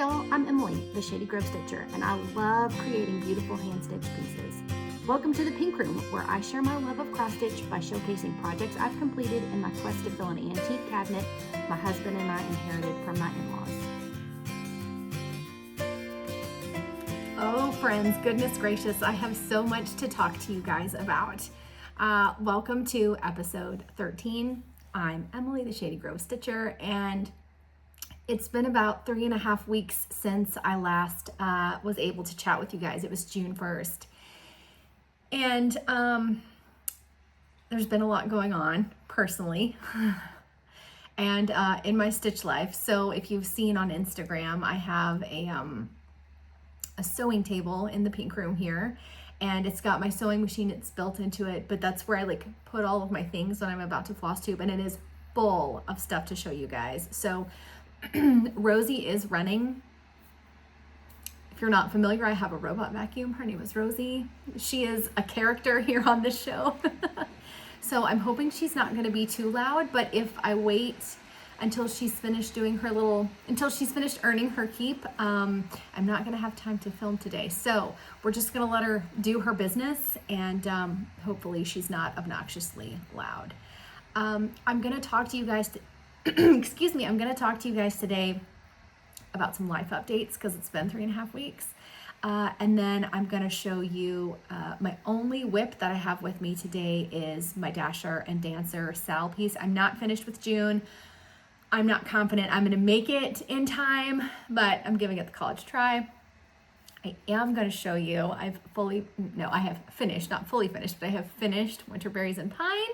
y'all, I'm Emily, the Shady Grove Stitcher, and I love creating beautiful hand-stitched pieces. Welcome to the Pink Room, where I share my love of cross-stitch by showcasing projects I've completed in my quest to fill an antique cabinet my husband and I inherited from my in-laws. Oh, friends, goodness gracious, I have so much to talk to you guys about. Welcome to episode 13. I'm Emily, the Shady Grove Stitcher, and it's been about 3.5 weeks since I last was able to chat with you guys. It was June 1st. And there's been a lot going on personally and in my stitch life. So if you've seen on Instagram, I have a sewing table in the pink room here, and it's got my sewing machine, it's built into it, but that's where I put all of my things when I'm about to floss tube, and it is full of stuff to show you guys. So Rosie is running. If you're not familiar, I have a robot vacuum. Her name is Rosie. She is a character here on this show. So I'm hoping she's not going to be too loud, but if I wait until she's finished doing her until she's finished earning her keep, I'm not going to have time to film today. So we're just going to let her do her business, and hopefully she's not obnoxiously loud. I'm going to talk to you guys excuse me, I'm going to talk to you guys today about some life updates because it's been 3.5 weeks. And then I'm going to show you my only whip that I have with me today is my Dasher and Dancer Sal piece. I'm not finished with June. I'm not confident I'm going to make it in time, but I'm giving it the college try. I am going to show you, I have finished, not fully finished, but I have finished Winterberries and Pine.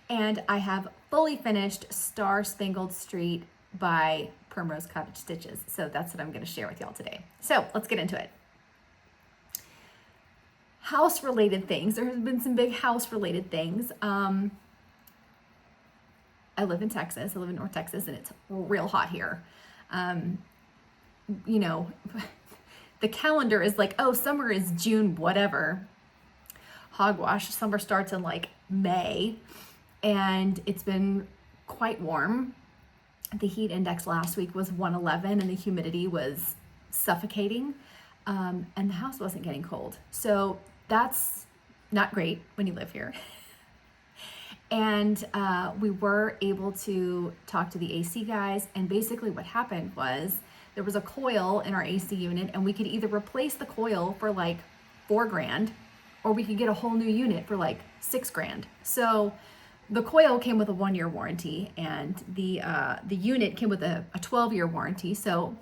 And I have fully finished Star Spangled Street by Primrose Cottage Stitches. So that's what I'm going to share with y'all today. So let's get into it. House related things. There have been some big house related things. I live in Texas. I live in North Texas, and it's real hot here. The calendar is like, oh, summer is June, whatever. Hogwash. Summer starts in May. And it's been quite warm. The heat index last week was 111, and the humidity was suffocating, and the house wasn't getting cold. So that's not great when you live here. And we were able to talk to the AC guys, and basically what happened was there was a coil in our AC unit, and we could either replace the coil for $4,000, or we could get a whole new unit for $6,000. So the coil came with a 1-year warranty, and the unit came with a 12-year warranty. So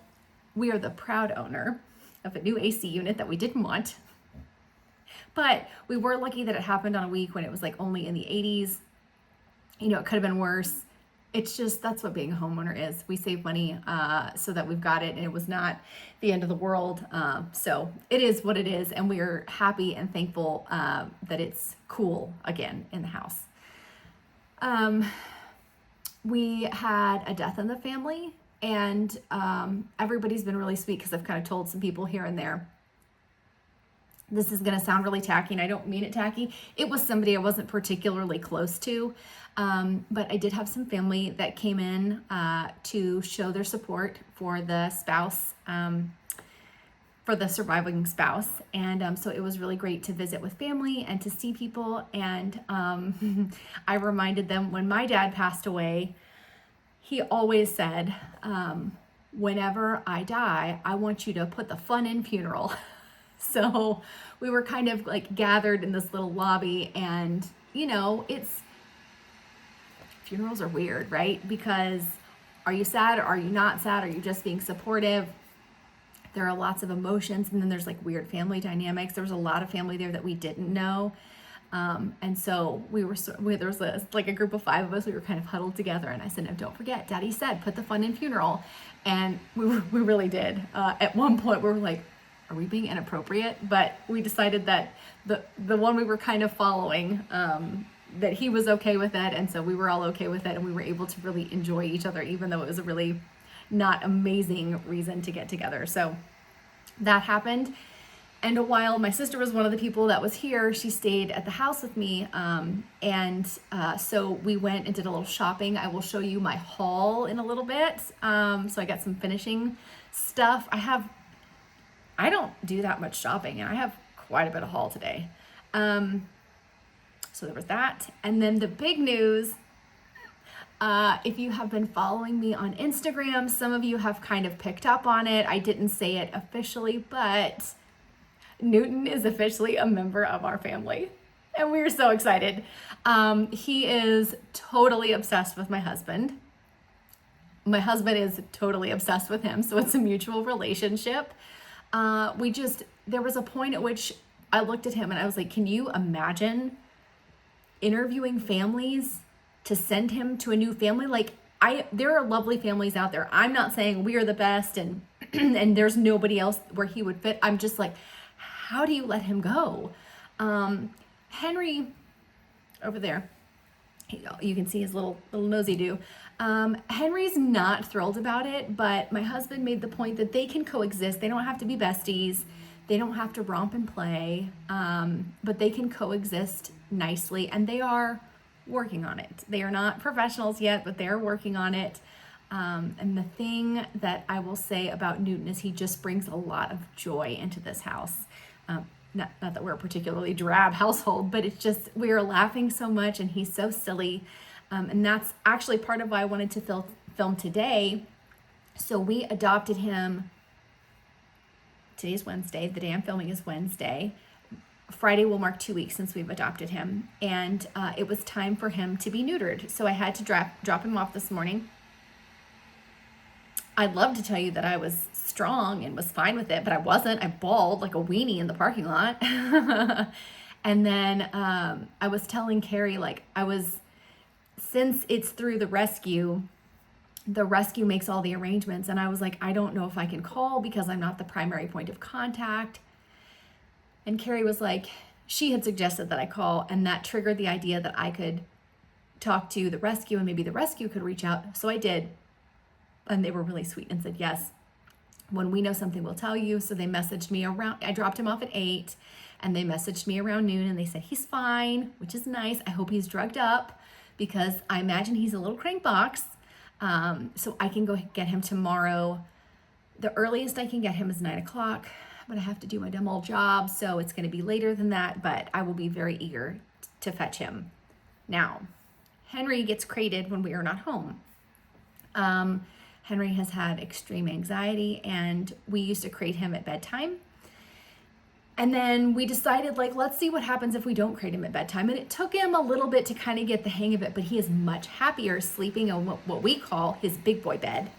we are the proud owner of a new AC unit that we didn't want. But we were lucky that it happened on a week when it was only in the 80s. It could have been worse. It's just, that's what being a homeowner is. We save money so that we've got it, and it was not the end of the world. So it is what it is, and we are happy and thankful that it's cool again in the house. We had a death in the family, and everybody's been really sweet because I've kind of told some people here and there. This is going to sound really tacky, and I don't mean it tacky. It was somebody I wasn't particularly close to, but I did have some family that came in to show their support for the spouse, for the surviving spouse. And so it was really great to visit with family and to see people. And I reminded them when my dad passed away, he always said, whenever I die, I want you to put the fun in funeral. So we were kind of gathered in this little lobby, and funerals are weird, right? Because are you sad or are you not sad? Are you just being supportive? There are lots of emotions, and then there's weird family dynamics. There was a lot of family there that we didn't know. And so there was a group of 5 of us. We were kind of huddled together, and I said, no, don't forget, Daddy said, put the fun in funeral. And we really did. At one point we were like, are we being inappropriate? But we decided that the one we were kind of following, that he was okay with it. And so we were all okay with it, and we were able to really enjoy each other, even though it was a really not amazing reason to get together. So that happened. And while my sister was one of the people that was here, she stayed at the house with me. So we went and did a little shopping. I will show you my haul in a little bit. So I got some finishing stuff. I don't do that much shopping, and I have quite a bit of haul today. So there was that. And then the big news, if you have been following me on Instagram, some of you have kind of picked up on it. I didn't say it officially, but Newton is officially a member of our family, and we are so excited. He is totally obsessed with my husband. My husband is totally obsessed with him, so it's a mutual relationship. There was a point at which I looked at him and I was like, can you imagine interviewing families to send him to a new family? Like, there are lovely families out there. I'm not saying we are the best and and there's nobody else where he would fit. I'm just like, how do you let him go? Henry over there, you can see his little nosy do. Henry's not thrilled about it, but my husband made the point that they can coexist. They don't have to be besties. They don't have to romp and play, but they can coexist nicely, and they are working on it. They are not professionals yet, but they're working on it. And the thing that I will say about Newton is he just brings a lot of joy into this house. Not that we're a particularly drab household, but it's just, we are laughing so much and he's so silly. And that's actually part of why I wanted to film today. So we adopted him. Today's Wednesday. The day I'm filming is Wednesday. Friday will mark 2 weeks since we've adopted him. And it was time for him to be neutered. So I had to drop him off this morning. I'd love to tell you that I was strong and was fine with it, but I wasn't. I bawled like a weenie in the parking lot. And then I was telling Carrie, since it's through the rescue makes all the arrangements. And I was like, I don't know if I can call because I'm not the primary point of contact. And Carrie was like, she had suggested that I call, and that triggered the idea that I could talk to the rescue and maybe the rescue could reach out. So I did. And they were really sweet and said, yes, when we know something, we'll tell you. So they messaged me around, I dropped him off at 8 and they messaged me around noon and they said, he's fine, which is nice. I hope he's drugged up because I imagine he's a little crank box. So I can go get him tomorrow. The earliest I can get him is 9 o'clock, but I have to do my dumb old job. So it's going to be later than that, but I will be very eager to fetch him. Now, Henry gets crated when we are not home. Henry has had extreme anxiety and we used to crate him at bedtime. And then we decided, let's see what happens if we don't crate him at bedtime. And it took him a little bit to kind of get the hang of it, but he is much happier sleeping on what we call his big boy bed,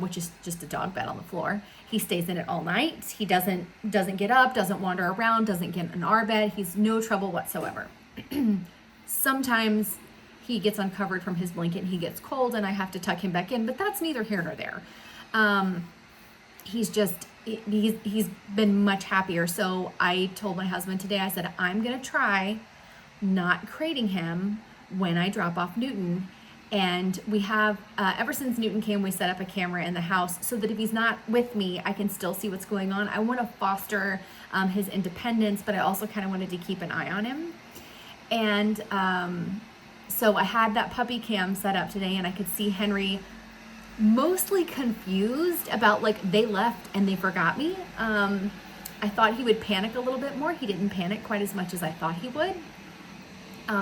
which is just a dog bed on the floor. He stays in it all night. He doesn't get up, doesn't wander around, doesn't get in our bed. He's no trouble whatsoever. Sometimes he gets uncovered from his blanket and he gets cold and I have to tuck him back in, but that's neither here nor there. He's been much happier. So I told my husband today, I said, I'm going to try not crating him when I drop off Newton. And we have, ever since Newton came, we set up a camera in the house so that if he's not with me, I can still see what's going on. I want to foster his independence, but I also kind of wanted to keep an eye on him. And so I had that puppy cam set up today and I could see Henry mostly confused about they left and they forgot me. I thought he would panic a little bit more. He didn't panic quite as much as I thought he would.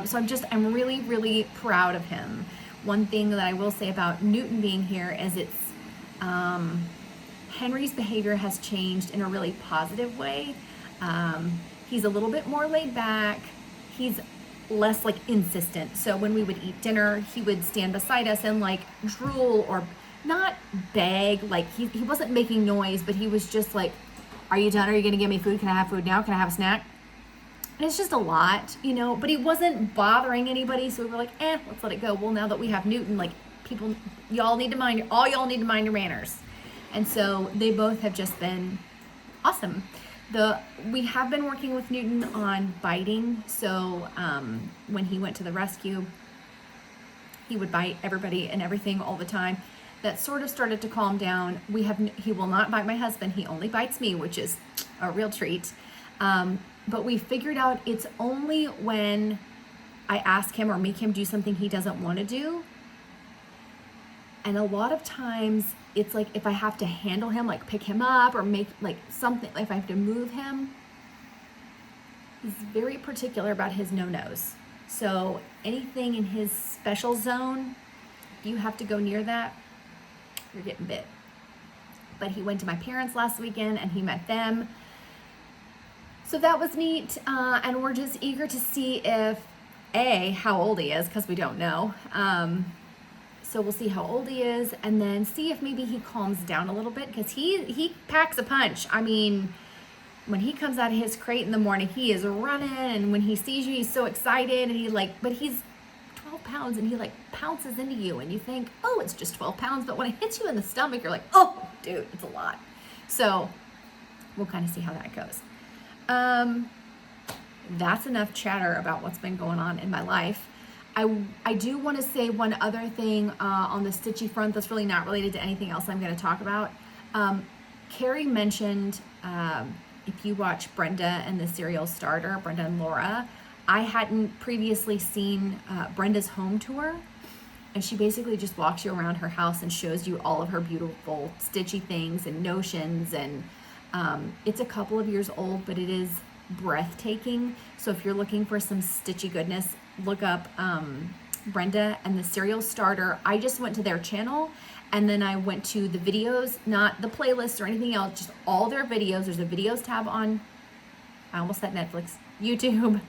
So I'm really, really proud of him. One thing that I will say about Newton being here is Henry's behavior has changed in a really positive way. He's a little bit more laid back. He's less insistent. So when we would eat dinner, he would stand beside us and drool or not beg. He wasn't making noise, but he was just are you done? Are you going to give me food? Can I have food now? Can I have a snack? And it's just a lot, but he wasn't bothering anybody. So we were let's let it go. Well, now that we have Newton, y'all need to mind your manners. And so they both have just been awesome. We have been working with Newton on biting. So when he went to the rescue, he would bite everybody and everything all the time. That sort of started to calm down. He will not bite my husband. He only bites me, which is a real treat. But we figured out it's only when I ask him or make him do something he doesn't want to do. And a lot of times it's like if I have to handle him, like pick him up or make like something, if I have to move him, he's very particular about his no-nos. So anything in his special zone, if you have to go near that, you're getting bit. But he went to my parents last weekend and he met them. So that was neat. And we're just eager to see if, how old he is, because we don't know. So we'll see how old he is and then see if maybe he calms down a little bit, because he packs a punch. I mean, when he comes out of his crate in the morning, he is running, and when he sees you, he's so excited, and but he's 12 pounds and he like pounces into you and you think, oh, it's just 12 pounds. But when it hits you in the stomach, you're like, oh, dude, it's a lot. So we'll kind of see how that goes. That's enough chatter about what's been going on in my life. I do want to say one other thing on the stitchy front that's really not related to anything else I'm going to talk about. Carrie mentioned, if you watch Brenda and the Serial Starter, Brenda and Laura, I hadn't previously seen Brenda's home tour. And she basically just walks you around her house and shows you all of her beautiful stitchy things and notions. And it's a couple of years old, but it is breathtaking. So if you're looking for some stitchy goodness, look up Brenda and the Serial Starter. I just went to their channel and then I went to the videos, not the playlist or anything else, just all their videos. There's a videos tab on, I almost said Netflix, YouTube.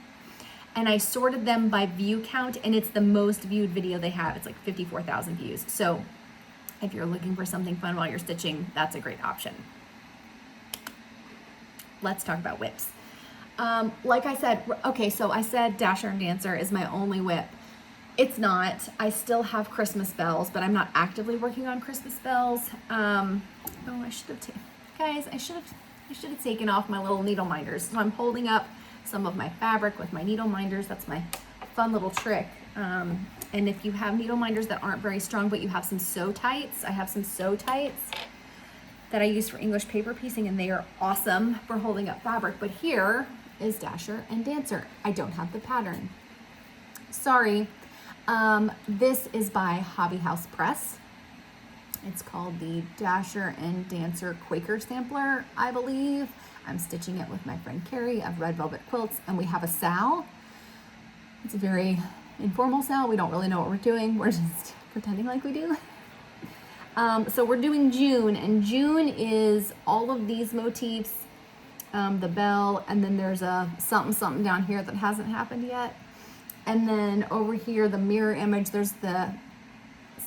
And I sorted them by view count, and it's the most viewed video they have. It's like 54,000 views. So if you're looking for something fun while you're stitching, that's a great option. Let's talk about whips. Like I said, okay, so I said Dasher and Dancer is my only whip. It's not. I still have Christmas bells, but I'm not actively working on Christmas bells. I should have taken off my little needle minders. So I'm holding up some of my fabric with my needle minders. That's my fun little trick. And if you have needle minders that aren't very strong, but you have some sew tights, I have some sew tights that I use for English paper piecing, and they are awesome for holding up fabric. But here is Dasher and Dancer. I don't have the pattern. Sorry. This is by Hobby House Press. It's called the Dasher and Dancer Quaker Sampler, I believe. I'm stitching it with my friend Carrie of Red Velvet Quilts, and we have a sal. It's a very informal sal. We don't really know what we're doing. We're just pretending like we do. So we're doing June, and June is all of these motifs, the bell, and then there's a something down here that hasn't happened yet. And then over here, the mirror image, there's the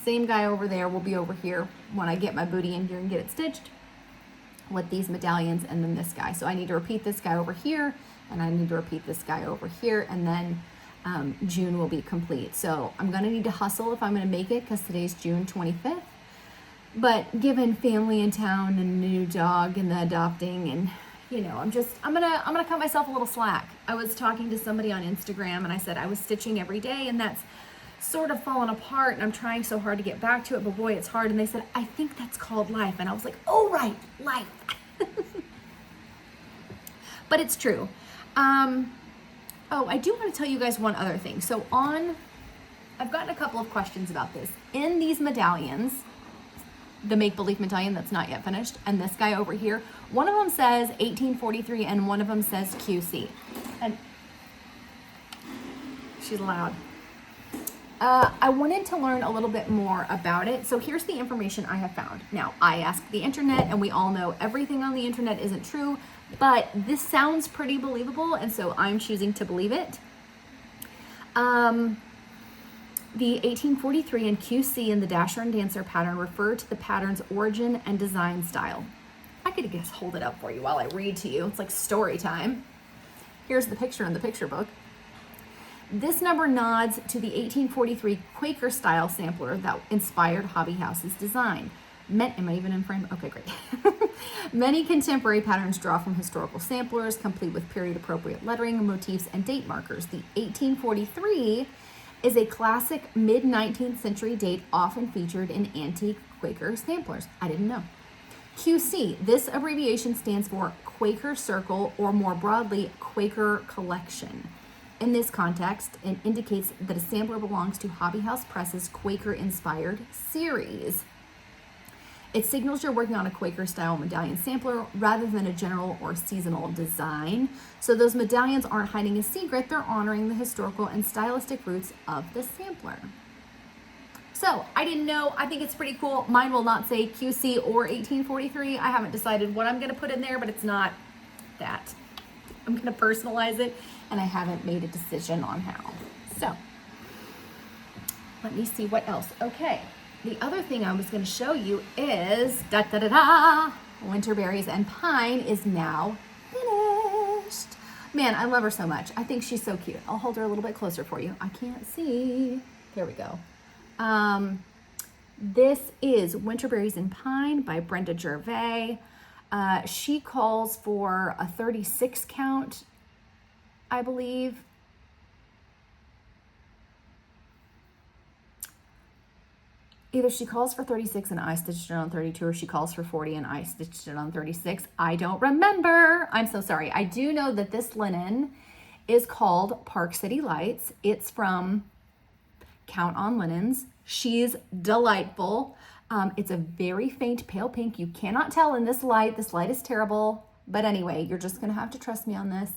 same guy over there will be over here when I get my booty in here and get it stitched with these medallions, and then this guy. So I need to repeat this guy over here, and I need to repeat this guy over here, and then June will be complete. So I'm gonna need to hustle if I'm gonna make it, because today's June 25th. But given family in town and a new dog and the adopting, and you know, I'm gonna cut myself a little slack. I was talking to somebody on Instagram and I said I was stitching every day, and that's sort of fallen apart, and I'm trying so hard to get back to it, but boy, it's hard. And they said, I think that's called life. And I was like, oh, right, life. But it's true. I do want to tell you guys one other thing. So I've gotten a couple of questions about this. In these medallions, the make-believe medallion that's not yet finished, and this guy over here, one of them says 1843 and one of them says QC. And she's loud. I wanted to learn a little bit more about it. So here's the information I have found. Now, I asked the internet, and we all know everything on the internet isn't true, but this sounds pretty believable, and so I'm choosing to believe it. The 1843 and QC in the Dasher and Dancer pattern refer to the pattern's origin and design style. I could just hold it up for you while I read to you. It's like story time. Here's the picture in the picture book. This number nods to the 1843 Quaker style sampler that inspired Hobby House's design. Am I even in frame? Okay, great. Many contemporary patterns draw from historical samplers, complete with period appropriate lettering, motifs, and date markers. The 1843 is a classic mid-19th century date often featured in antique Quaker samplers. I didn't know. QC, this abbreviation stands for Quaker Circle, or more broadly, Quaker Collection. In this context, it indicates that a sampler belongs to Hobby House Press's Quaker-inspired series. It signals you're working on a Quaker-style medallion sampler rather than a general or seasonal design. So those medallions aren't hiding a secret, they're honoring the historical and stylistic roots of the sampler. So I didn't know, I think it's pretty cool. Mine will not say QC or 1843. I haven't decided what I'm gonna put in there, but it's not that. I'm gonna personalize it, and I haven't made a decision on how. So let me see what else. Okay, the other thing I was gonna show you is, Winterberries and Pine is now finished. Man, I love her so much. I think she's so cute. I'll hold her a little bit closer for you. I can't see. There we go. This is Winterberries and Pine by Brenda Gervais. She calls for a 36 count, I believe. Either she calls for 36 and I stitched it on 32, or she calls for 40 and I stitched it on 36. I don't remember. I'm so sorry. I do know that this linen is called Park City Lights. It's from Count on Linens. She's delightful. It's a very faint pale pink. You cannot tell in this light. This light is terrible. But anyway, you're just going to have to trust me on this.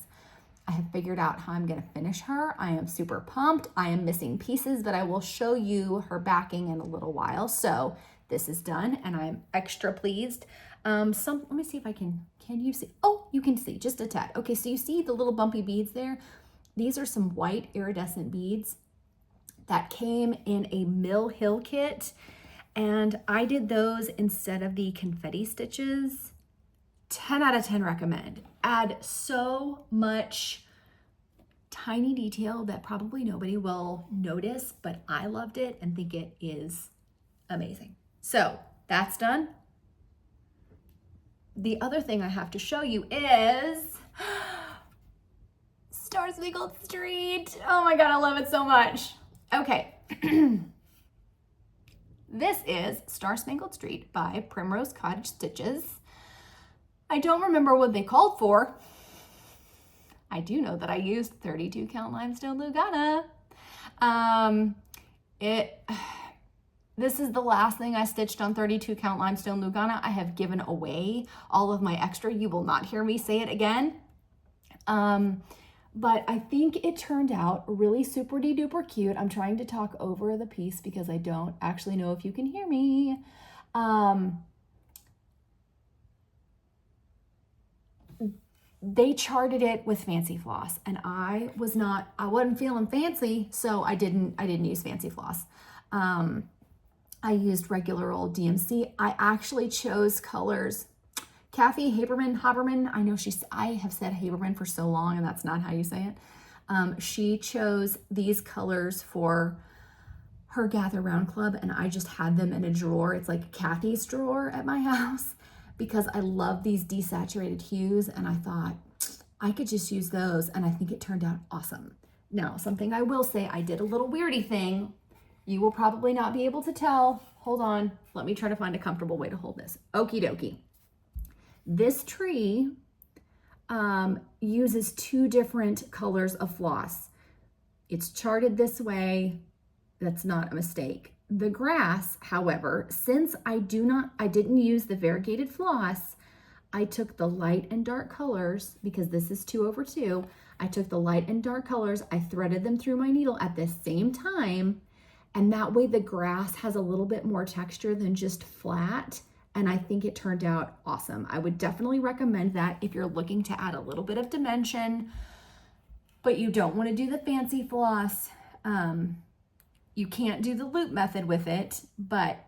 I have figured out how I'm going to finish her. I am super pumped. I am missing pieces, but I will show you her backing in a little while. So this is done and I'm extra pleased. Let me see if I can you see? Oh, you can see just a tad. Okay, so you see the little bumpy beads there? These are some white iridescent beads that came in a Mill Hill kit, and I did those instead of the confetti stitches. 10 out of 10 recommend. Add so much tiny detail that probably nobody will notice, but I loved it and think it is amazing. So that's done. The other thing I have to show you is Spangled Street. Oh my God, I love it so much. Okay, this is Star Spangled Street by Primrose Cottage Stitches. I don't remember what they called for. I do know that I used 32 count limestone Lugana. This is the last thing I stitched on 32 count limestone Lugana. I have given away all of my extra. You will not hear me say it again. But I think it turned out really super duper cute. I'm trying to talk over the piece because I don't actually know if you can hear me. They charted it with fancy floss, and I wasn't feeling fancy, so I didn't use fancy floss. I used regular old DMC. I actually chose colors. Kathy Haberman, I have said Haberman for so long and that's not how you say it. She chose these colors for her Gather Round Club, and I just had them in a drawer. It's like Kathy's drawer at my house because I love these desaturated hues, and I thought I could just use those, and I think it turned out awesome. Now, something I will say, I did a little weirdy thing. You will probably not be able to tell. Hold on, let me try to find a comfortable way to hold this. Okie dokie. This tree uses two different colors of floss. It's charted this way. That's not a mistake. The grass, however, since I didn't use the variegated floss, I took the light and dark colors, because this is 2/2. I took the light and dark colors, I threaded them through my needle at the same time, and that way the grass has a little bit more texture than just flat. And I think it turned out awesome. I would definitely recommend that if you're looking to add a little bit of dimension, but you don't want to do the fancy floss. You can't do the loop method with it, but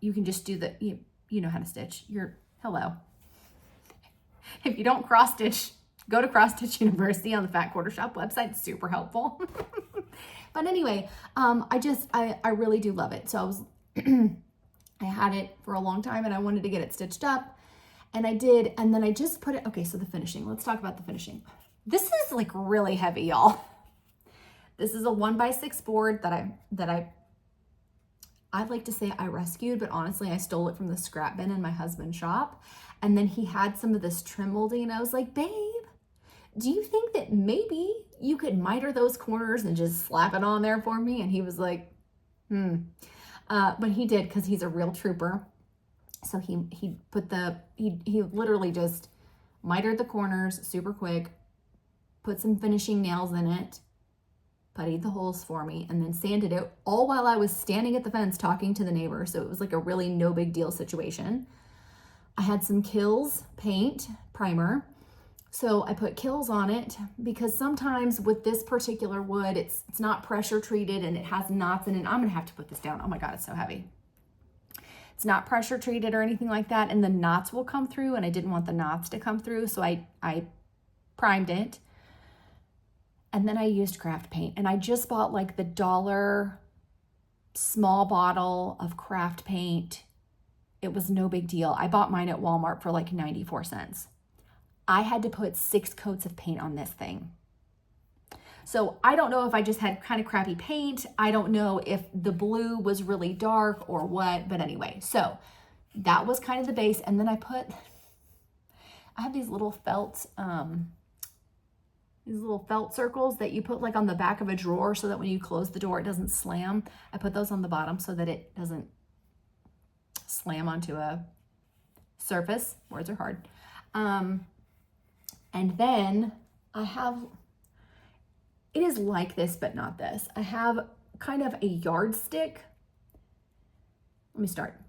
you can just do you know how to stitch. Hello. If you don't cross stitch, go to Cross Stitch University on the Fat Quarter Shop website. It's super helpful. But anyway, I really do love it. So I was I had it for a long time and I wanted to get it stitched up, and I did, and then I just put it, okay, so the finishing, let's talk about the finishing. This is like really heavy, y'all. This is a 1x6 board that I'd like to say I rescued, but honestly, I stole it from the scrap bin in my husband's shop. And then he had some of this trim molding, and I was like, babe, do you think that maybe you could miter those corners and just slap it on there for me? And he was like, but he did, because he's a real trooper. So he literally just mitered the corners super quick, put some finishing nails in it, puttied the holes for me, and then sanded it, all while I was standing at the fence talking to the neighbor. So it was like a really no big deal situation. I had some Kills paint primer. So I put Kills on it, because sometimes with this particular wood, it's not pressure treated and it has knots in it. I'm gonna have to put this down. Oh my God, it's so heavy. It's not pressure treated or anything like that, and the knots will come through, and I didn't want the knots to come through, so I primed it. And then I used craft paint, and I just bought like the $1 small bottle of craft paint. It was no big deal. I bought mine at Walmart for like 94 cents. I had to put 6 coats of paint on this thing. So I don't know if I just had kind of crappy paint. I don't know if the blue was really dark or what, but anyway, so that was kind of the base. And then I have these little felt circles that you put like on the back of a drawer so that when you close the door, it doesn't slam. I put those on the bottom so that it doesn't slam onto a surface. Words are hard. And then I have, it is like this, but not this. I have kind of a yardstick. Let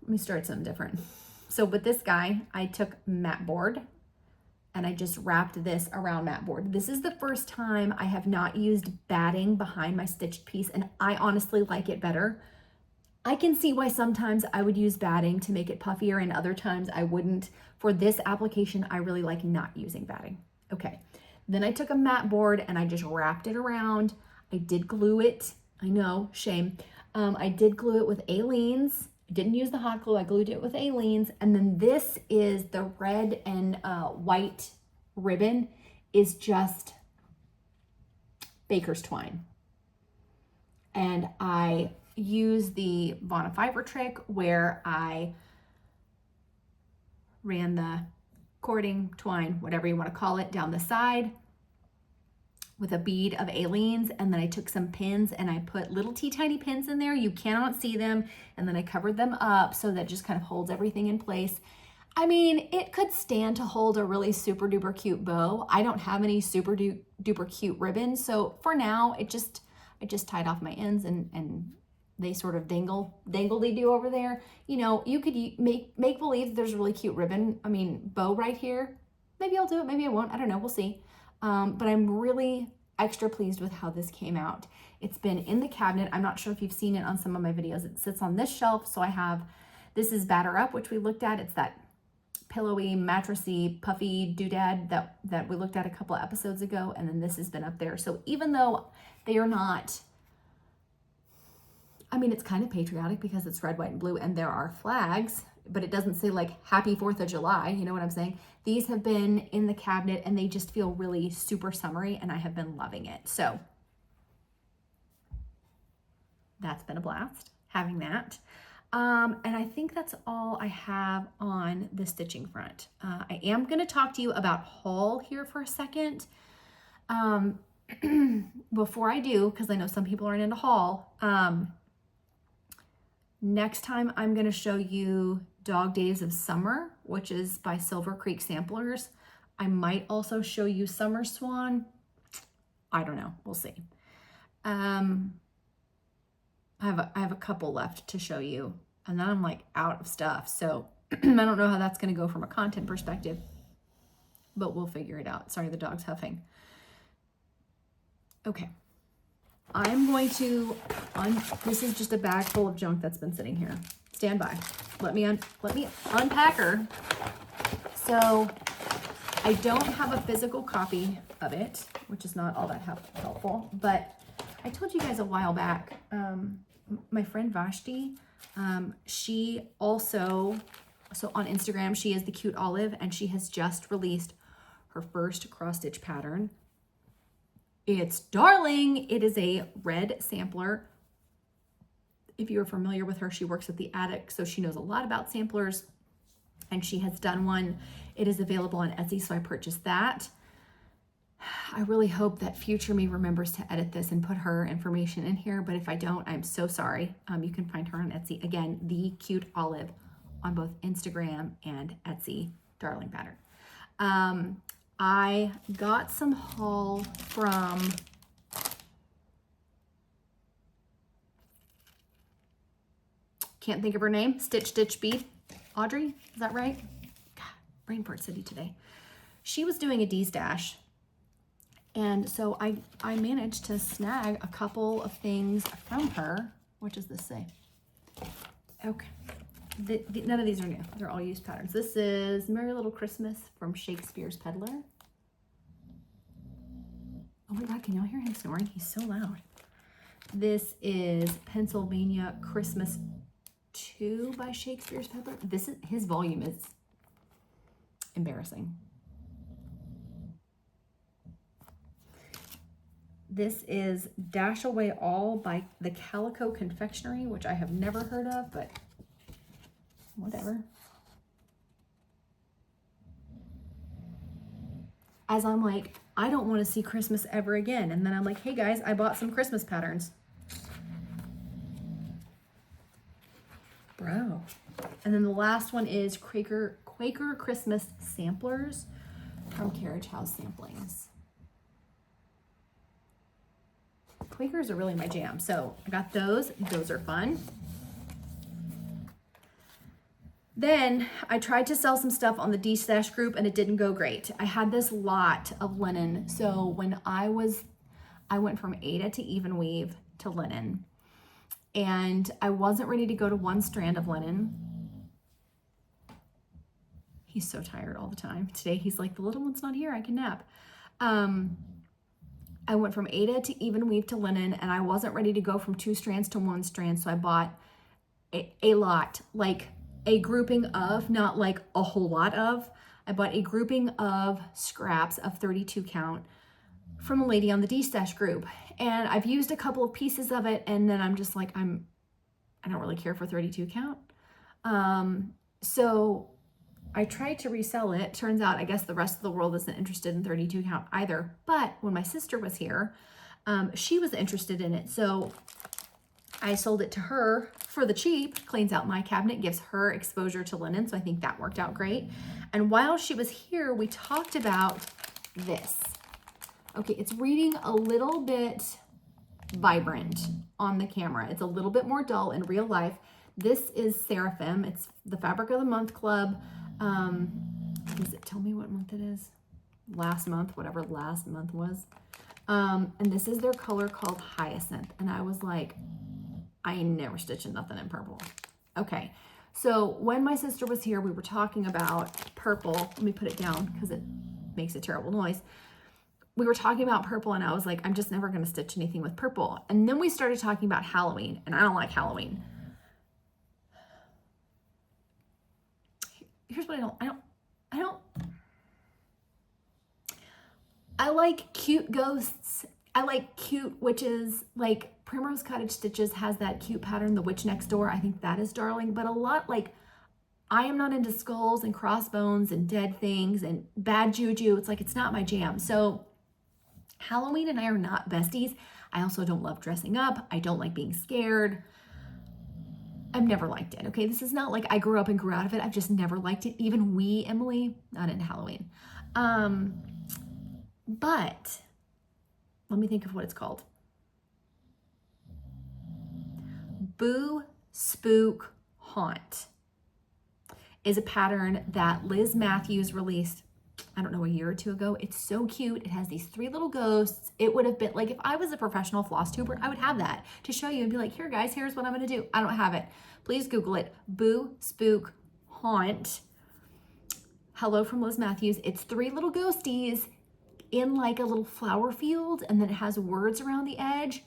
me start something different. So with this guy, I took mat board and I just wrapped this around mat board. This is the first time I have not used batting behind my stitched piece, and I honestly like it better. I can see why sometimes I would use batting to make it puffier and other times I wouldn't. For this application, I really like not using batting. Okay, then I took a mat board and I just wrapped it around. I did glue it. I know, shame. I did glue it with Aleene's. I didn't use the hot glue. I glued it with Aleene's. And then this is the red and white ribbon is just baker's twine. And I use the Vonna Fiber trick where I ran the cording, twine, whatever you want to call it, down the side with a bead of Aleene's, and then I took some pins and I put little tiny pins in there. You cannot see them, and then I covered them up so that just kind of holds everything in place. I mean, it could stand to hold a really super duper cute bow. I don't have any super duper cute ribbons, so for now, I just tied off my ends and they sort of dangle-de-do over there. You know, you could make believe there's a really cute ribbon, bow right here. Maybe I'll do it, maybe I won't, I don't know, we'll see. But I'm really extra pleased with how this came out. It's been in the cabinet. I'm not sure if you've seen it on some of my videos. It sits on this shelf, so this is Batter Up, which we looked at. It's that pillowy, mattressy, puffy doodad that we looked at a couple of episodes ago, and then this has been up there. So even though they are not, it's kind of patriotic because it's red, white, and blue, and there are flags, but it doesn't say like Happy 4th of July, you know what I'm saying? These have been in the cabinet and they just feel really super summery, and I have been loving it. So that's been a blast having that. And I think that's all I have on the stitching front. I am going to talk to you about haul here for a second. Before I do, because I know some people aren't into haul, next time I'm going to show you Dog Days of Summer, which is by Silver Creek Samplers. I might also show you Summer Swan. I don't know. We'll see. I have a couple left to show you, and then I'm like out of stuff. So I don't know how that's going to go from a content perspective, but we'll figure it out. Sorry, the dog's huffing. Okay. I'm going to, this is just a bag full of junk that's been sitting here. Stand by. Let me unpack her. So I don't have a physical copy of it, which is not all that helpful, but I told you guys a while back, my friend Vashti, she also, so on Instagram, she is the Cute Olive, and she has just released her first cross stitch pattern. It's darling. It is a red sampler. If you're familiar with her, she works at the Attic, so she knows a lot about samplers, and she has done one. It is available on Etsy, so I purchased that. I really hope that future me remembers to edit this and put her information in here, but if I don't, I'm so sorry. You can find her on Etsy. Again, The Cute Olive on both Instagram and Etsy. Darling pattern. I got some haul from can't think of her name. Stitch Bead. Audrey, is that right? God, brain fart city today. She was doing a D-stash. And so I managed to snag a couple of things from her. What does this say? Okay. None of these are new. They're all used patterns. This is Merry Little Christmas from Shakespeare's Peddler. Oh my God, can y'all hear him snoring? He's so loud. This is Pennsylvania Christmas 2 by Shakespeare's Peddler. His volume is embarrassing. This is Dash Away All by the Calico Confectionery, which I have never heard of, but whatever. As I'm like, I don't want to see Christmas ever again. And then I'm like, hey guys, I bought some Christmas patterns. Bro. And then the last one is Quaker Christmas Samplers from Carriage House Samplings. Quakers are really my jam. So I got those. Those are fun. Then I tried to sell some stuff on the D-Stash group and it didn't go great. I had this lot of linen. So when I went from Aida to even weave to linen, and I wasn't ready to go to one strand of linen. He's so tired all the time. Today he's like, the little one's not here, I can nap. I went from Aida to even weave to linen, and I wasn't ready to go from 2 strands to 1 strand. So I bought a lot, like a grouping of, not like a whole lot of. I bought a grouping of scraps of 32 count from a lady on the D-Stash group. And I've used a couple of pieces of it, and then I'm just like, I don't really care for 32 count. So I tried to resell it. Turns out, I guess the rest of the world isn't interested in 32 count either. But when my sister was here, she was interested in it. So I sold it to her for the cheap, cleans out my cabinet, gives her exposure to linen. So I think that worked out great. And while she was here, we talked about this. Okay, it's reading a little bit vibrant on the camera. It's a little bit more dull in real life. This is Seraphim. It's the Fabric of the Month Club. Does it tell me what month it is? Last month, whatever last month was. And this is their color called Hyacinth. And I was like, I ain't never stitching nothing in purple. Okay, so when my sister was here, we were talking about purple. Let me put it down because it makes a terrible noise. We were talking about purple, and I was like, I'm just never going to stitch anything with purple. And then we started talking about Halloween, and I don't like Halloween. Here's what I like cute ghosts. I like cute witches. Like Primrose Cottage Stitches has that cute pattern, The Witch Next Door. I think that is darling, but a lot like, I am not into skulls and crossbones and dead things and bad juju. It's like, it's not my jam. So Halloween and I are not besties. I also don't love dressing up. I don't like being scared. I've never liked it, okay? This is not like I grew up and grew out of it. I've just never liked it. Even Emily, not into Halloween. But let me think of what it's called. Boo Spook Haunt is a pattern that Liz Matthews released, I don't know, a year or 2 ago. It's so cute. It has these 3 little ghosts. It would have been like, if I was a professional floss tuber, I would have that to show you and be like, here guys, here's what I'm going to do. I don't have it. Please Google it. Boo Spook Haunt. Hello from Liz Matthews. It's 3 little ghosties in like a little flower field, and then it has words around the edge.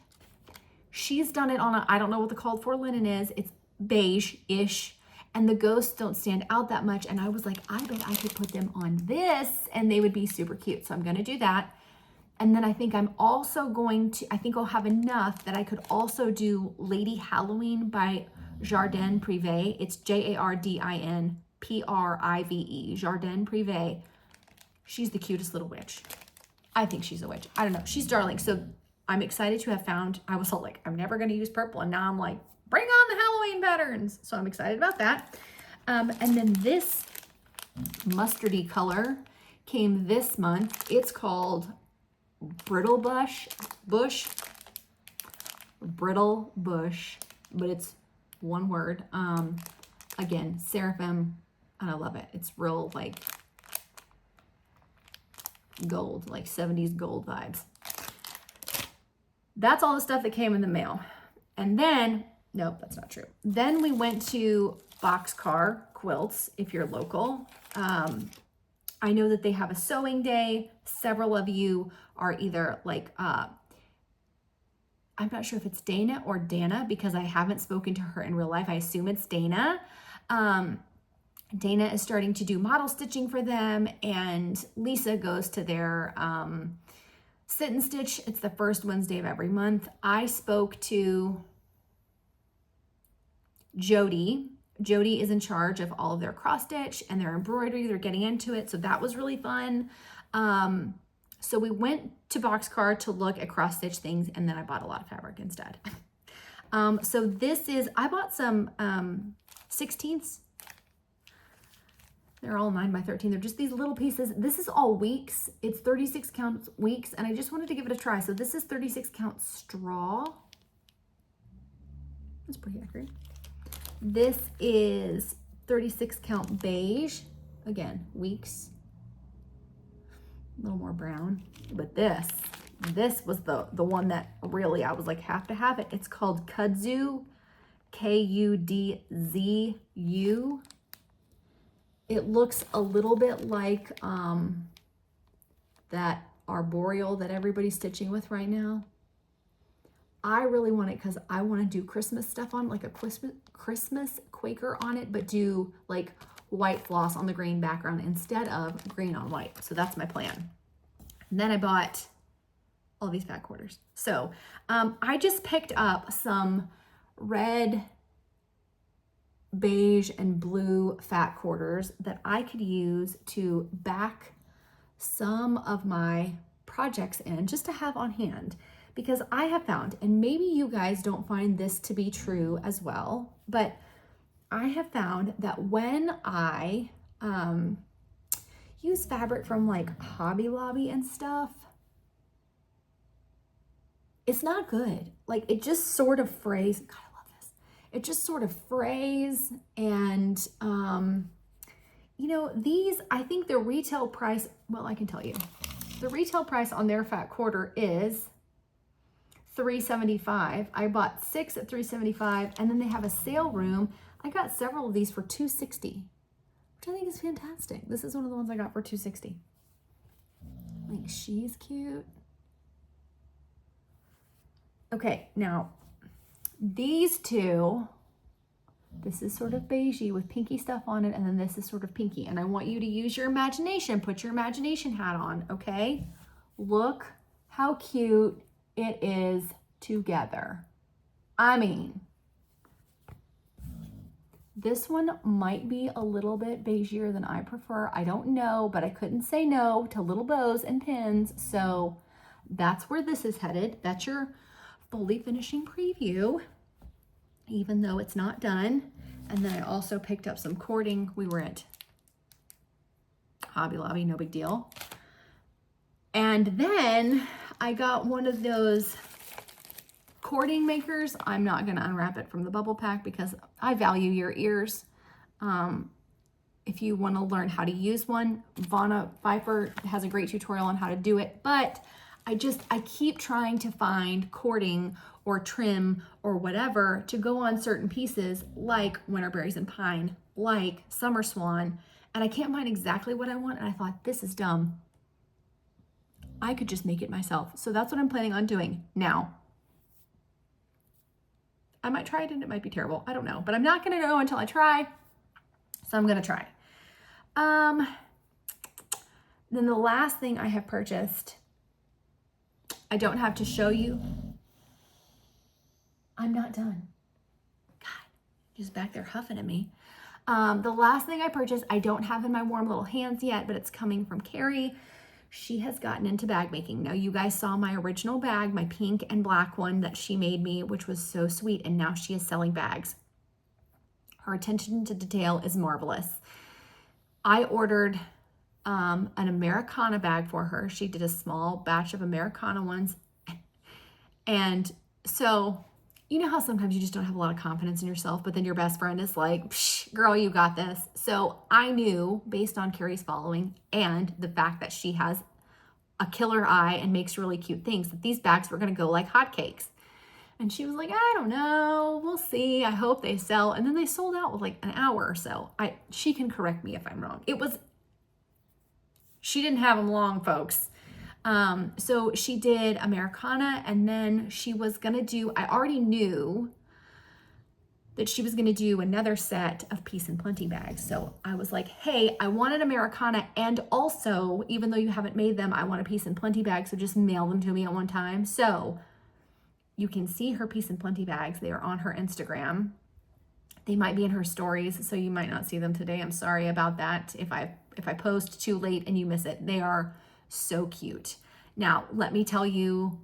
She's done it on a, I don't know what the called for linen is. It's beige-ish. And the ghosts don't stand out that much. And I was like, I bet I could put them on this and they would be super cute. So I'm going to do that. And then I think I'm also going to, I think I'll have enough that I could also do Lady Halloween by Jardin Privé. It's Jardin Prive, Jardin Privé. She's the cutest little witch. I think she's a witch. I don't know. She's darling. So I'm excited to have found, I was all like, I'm never going to use purple. And now I'm like, bring on the Halloween patterns. So I'm excited about that. And then this mustardy color came this month. It's called Brittle Bush, Brittle Bush, but it's one word. Again, Seraphim, and I love it. It's real like gold, like 70s gold vibes. That's all the stuff that came in the mail. And then, nope, that's not true. Then we went to Boxcar Quilts, if you're local. I know that they have a sewing day. Several of you are either like, I'm not sure if it's Dana or Dana because I haven't spoken to her in real life. I assume it's Dana. Dana is starting to do model stitching for them, and Lisa goes to their sit and stitch. It's the first Wednesday of every month. I spoke to Jody. Jody is in charge of all of their cross stitch and their embroidery. They're getting into it. So that was really fun. So we went to Boxcar to look at cross stitch things, and then I bought a lot of fabric instead. So this is, I bought some 16ths. They're all 9 by 13. They're just these little pieces. This is all weeks. It's 36 count weeks, and I just wanted to give it a try. So this is 36 count straw. That's pretty accurate. This is 36 count beige. Again, weeks. A little more brown. But this was the one that really, I was like, have to have it. It's called Kudzu, Kudzu. It looks a little bit like that arboreal that everybody's stitching with right now. I really want it because I want to do Christmas stuff on, like a Christmas Quaker on it, but do like white floss on the green background instead of green on white. So that's my plan. And then I bought all these fat quarters. So I just picked up some red, beige, and blue fat quarters that I could use to back some of my projects in, just to have on hand. Because I have found, and maybe you guys don't find this to be true as well, but I have found that when I use fabric from like Hobby Lobby and stuff, it's not good. Like it just sort of frays. God, I love this. It just sort of frays, and you know, these, I think the retail price, well, I can tell you, the retail price on their fat quarter is $3.75. I bought 6 at $3.75, and then they have a sale room. I got several of these for $2.60, which I think is fantastic. This is one of the ones I got for $2.60. Like, she's cute. Okay, now these two, this is sort of beigey with pinky stuff on it, and then this is sort of pinky. And I want you to use your imagination. Put your imagination hat on, okay? Look how cute it is together. I mean, this one might be a little bit beigier than I prefer. I don't know, but I couldn't say no to little bows and pins. So that's where this is headed. That's your fully finishing preview, even though it's not done. And then I also picked up some cording. We were at Hobby Lobby, no big deal. And then I got one of those cording makers. I'm not going to unwrap it from the bubble pack because I value your ears. If you want to learn how to use one, Vonna Pfeiffer has a great tutorial on how to do it. But I keep trying to find cording or trim or whatever to go on certain pieces like Winterberries Pine, like Summer Swan, and I can't find exactly what I want. And I thought, this is dumb. I could just make it myself. So that's what I'm planning on doing now. I might try it and it might be terrible. I don't know, but I'm not going to know until I try. So I'm going to try. Then the last thing I have purchased I don't have to show you. I'm not done. God, just back there huffing at me. The last thing I purchased, I don't have in my warm little hands yet, but it's coming from Carrie. She has gotten into bag making. Now, you guys saw my original bag, my pink and black one that she made me, which was so sweet, and now she is selling bags. Her attention to detail is marvelous. I ordered an Americana bag for her. She did a small batch of Americana ones. And so, you know how sometimes you just don't have a lot of confidence in yourself, but then your best friend is like, psh, girl, you got this. So I knew, based on Carrie's following and the fact that she has a killer eye and makes really cute things, that these bags were going to go like hotcakes. And she was like, I don't know, we'll see. I hope they sell. And then they sold out with like an hour or so. She can correct me if I'm wrong. She didn't have them long, folks. So she did Americana, and then she was gonna do, I already knew that she was gonna do another set of Peace and Plenty bags. So I was like, hey, I want an Americana, and also, even though you haven't made them, I want a Peace and Plenty bag, so just mail them to me at one time. So you can see her Peace and Plenty bags. They are on her Instagram. They might be in her stories, so you might not see them today. I'm sorry about that if I post too late and you miss it. They are so cute. Now, let me tell you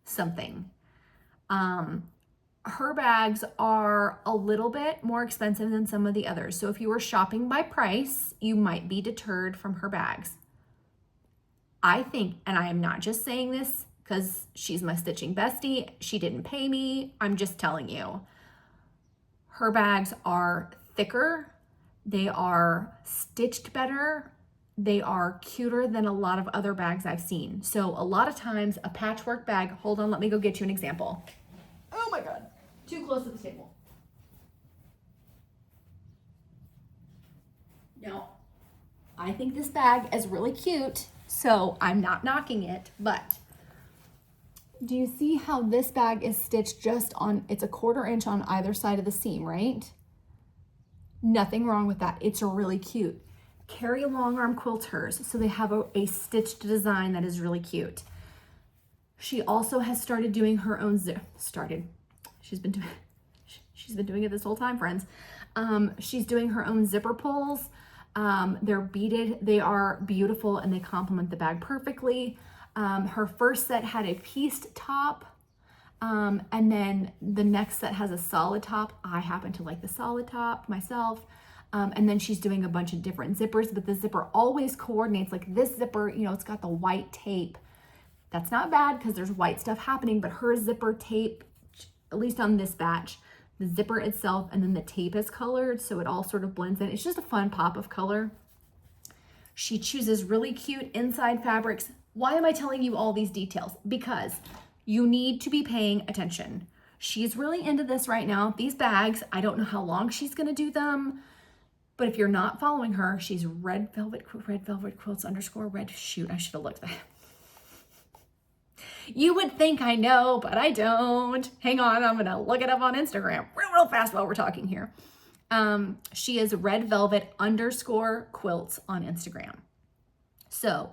something. Her bags are a little bit more expensive than some of the others. So if you were shopping by price, you might be deterred from her bags. I think, and I am not just saying this because she's my stitching bestie, she didn't pay me, I'm just telling you. Her bags are thicker, they are stitched better, they are cuter than a lot of other bags I've seen. So a lot of times a patchwork bag, hold on, let me go get you an example. Oh my God, too close to the table. Now, I think this bag is really cute, so I'm not knocking it, but do you see how this bag is stitched just on, it's a 1/4 inch on either side of the seam, right? Nothing wrong with that. It's really cute. Carrie long arm quilts hers, so they have a stitched design that is really cute. She also has started doing her own She's been doing it this whole time, friends. She's doing her own zipper pulls. They're beaded. They are beautiful and they complement the bag perfectly. Her first set had a pieced top. And then the next set has a solid top. I happen to like the solid top myself. And then she's doing a bunch of different zippers, but the zipper always coordinates. Like this zipper, you know, it's got the white tape. That's not bad because there's white stuff happening, but her zipper tape, at least on this batch, the zipper itself and then the tape is colored, so it all sort of blends in. It's just a fun pop of color. She chooses really cute inside fabrics. Why am I telling you all these details? Because you need to be paying attention. She's really into this right now. These bags, I don't know how long she's gonna do them, but if you're not following her, she's red velvet quilts _red. Shoot, I should have looked that. You would think I know, but I don't. Hang on, I'm gonna look it up on Instagram real fast while we're talking here. She is red velvet _quilts on Instagram. So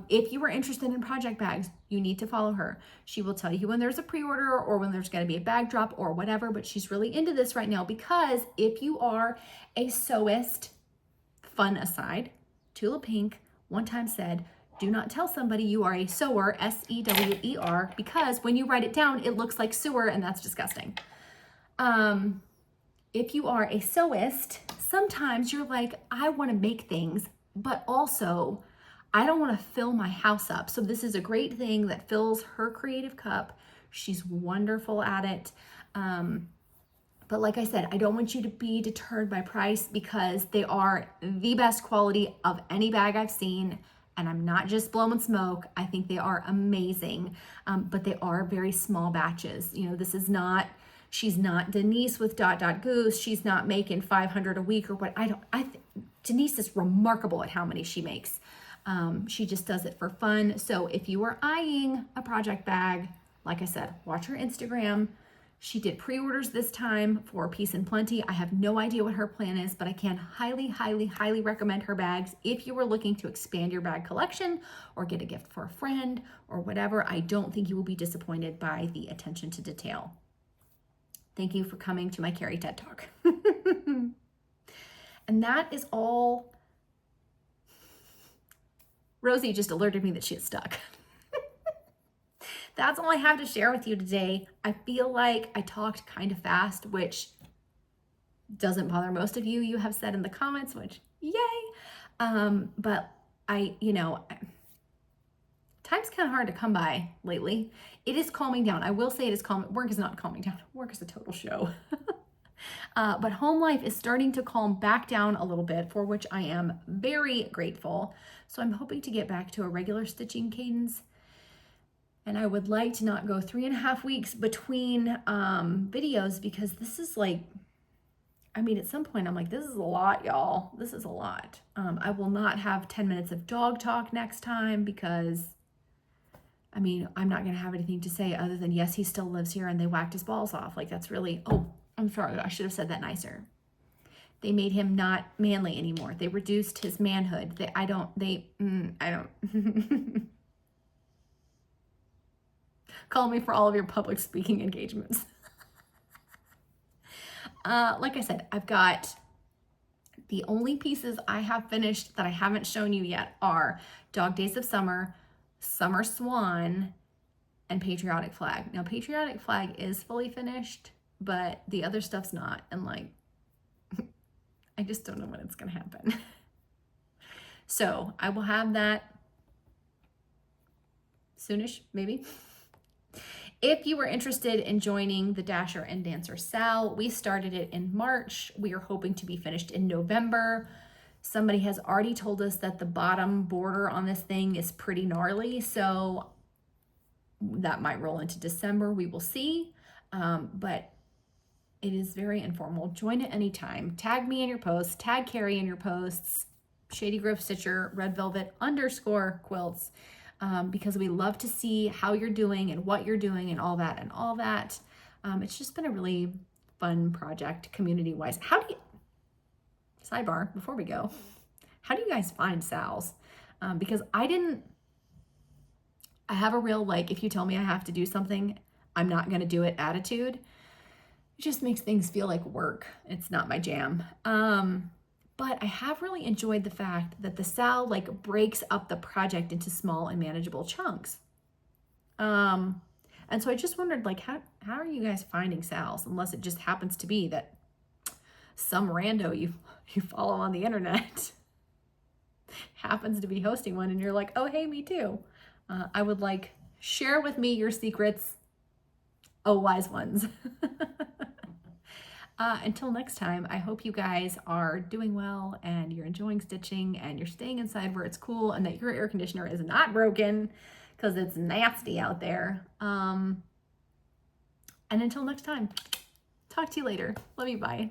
if you were interested in project bags, you need to follow her. She will tell you when there's a pre-order or when there's going to be a bag drop or whatever, but she's really into this right now because if you are a sewist, fun aside, Tula Pink one time said, do not tell somebody you are a sewer, S-E-W-E-R, because when you write it down, it looks like sewer and that's disgusting. If you are a sewist, sometimes you're like, I want to make things, but also I don't want to fill my house up. So this is a great thing that fills her creative cup. She's wonderful at it. But like I said, I don't want you to be deterred by price because they are the best quality of any bag I've seen. And I'm not just blowing smoke. I think they are amazing, but they are very small batches. You know, this is not, she's not Denise with Goose. She's not making 500 a week or what. Denise is remarkable at how many she makes. She just does it for fun. So if you are eyeing a project bag, like I said, watch her Instagram. She did pre-orders this time for Peace and Plenty. I have no idea what her plan is, but I can highly, highly, highly recommend her bags. If you were looking to expand your bag collection or get a gift for a friend or whatever, I don't think you will be disappointed by the attention to detail. Thank you for coming to my Carrie TED Talk. And that is all. Rosie just alerted me that she is stuck. That's all I have to share with you today. I feel like I talked kind of fast, which doesn't bother most of you. You have said in the comments, which yay. But time's kind of hard to come by lately. It is calming down. I will say it is calming. Work is not calming down. Work is a total show. But home life is starting to calm back down a little bit, for which I am very grateful. So I'm hoping to get back to a regular stitching cadence. And I would like to not go 3.5 weeks between videos, because this is like, I mean, at some point I'm like, this is a lot, y'all. This is a lot. I will not have 10 minutes of dog talk next time, because I mean, I'm not going to have anything to say other than, yes, he still lives here and they whacked his balls off. Like, that's really, oh, I'm sorry. I should have said that nicer. They made him not manly anymore. They reduced his manhood. I don't. Call me for all of your public speaking engagements. Like I said, I've got the only pieces I have finished that I haven't shown you yet are Dog Days of Summer, Summer Swan, and Patriotic Flag. Now, Patriotic Flag is fully finished, but the other stuff's not. And like, I just don't know when it's going to happen. So I will have that soonish, maybe. If you were interested in joining the Dasher and Dancer Sal, we started it in March. We are hoping to be finished in November. Somebody has already told us that the bottom border on this thing is pretty gnarly, so that might roll into December. We will see, but it is very informal. Join at any time. Tag me in your posts. Tag Carrie in your posts. Shady Grove Stitcher, Red Velvet _ quilts. Because we love to see how you're doing and what you're doing and all that. It's just been a really fun project community-wise. Sidebar, before we go, how do you guys find Sal's? Because I have a real, like, if you tell me I have to do something, I'm not going to do it attitude. It just makes things feel like work. It's not my jam. But I have really enjoyed the fact that the Sal like breaks up the project into small and manageable chunks. And so I just wondered, like, how are you guys finding Sal's? Unless it just happens to be that some rando you follow on the internet happens to be hosting one and you're like, oh, hey, me too. I would like, share with me your secrets, oh, wise ones. Until next time, I hope you guys are doing well and you're enjoying stitching and you're staying inside where it's cool and that your air conditioner is not broken, because it's nasty out there. And until next time, talk to you later. Love you, bye.